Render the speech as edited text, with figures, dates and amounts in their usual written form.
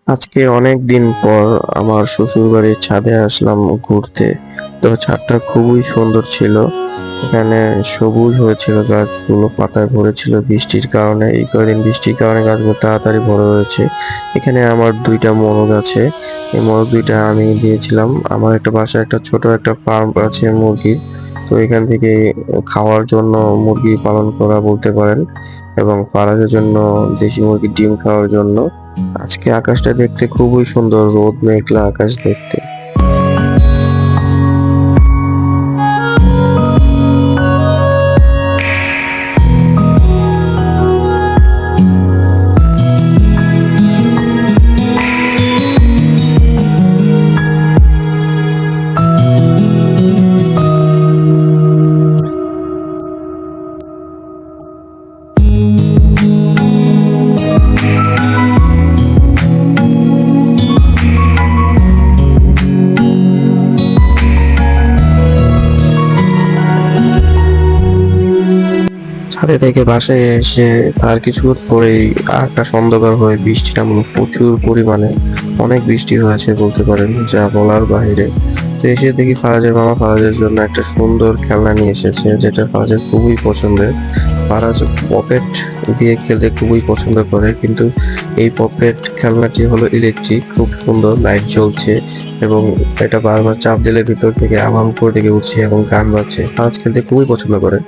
আজকে অনেক দিন পর আমার শ্বশুরবাড়ির ছাদে আসলাম ঘুরতে। তো ছাদটা খুবই সুন্দর ছিল। এখানে সবুজ হয়েছিল, গাছগুলো পাতায় ভরেছিল বৃষ্টির কারণে। এই কয়দিন বৃষ্টির কারণে গাছগুলো তাড়াতাড়ি বড় হয়েছে। এখানে আমার দুইটা মোরগ আছে। এই মোরগ দুইটা আমি দিয়েছিলাম। আমার একটা বাসায় একটা ছোট একটা ফার্ম আছে মুরগির। তো এখান থেকে খাওয়ার জন্য মুরগি পালন করা বলতে পারেন, এবং ফারাজের জন্য দেশি মুরগির ডিম খাওয়ার জন্য। আজকে আকাশটা দেখতে খুবই সুন্দর, রোদ মেঘলা আকাশ দেখতে। ছাদে থেকে বাসায় এসে তার কিছুক্ষণ পরেই আকাশ অন্ধকার হয়ে বৃষ্টি নামলো প্রচুর পরিমাণে। অনেক বৃষ্টি হয়েছে বলতে পারেন, যা বলার বাইরে। তো এসে দেখি ফারাজের মামা ফারাজের জন্য একটা সুন্দর খেলনা নিয়ে এসেছে, যেটা ফারাজের খুবই পছন্দের। ফারাজ পপেট দিয়ে খেলতে খুবই পছন্দ করে, কিন্তু এই পপেট খেলনাটি হলো ইলেকট্রিক, খুব সুন্দর লাইট জ্বলছে, এবং এটা বারবার চাপ দিলে ভিতর থেকে আওয়াজ করে ডেকে উঠছে এবং গান বাজছে। ফারাজ খেলতে খুবই পছন্দ করে।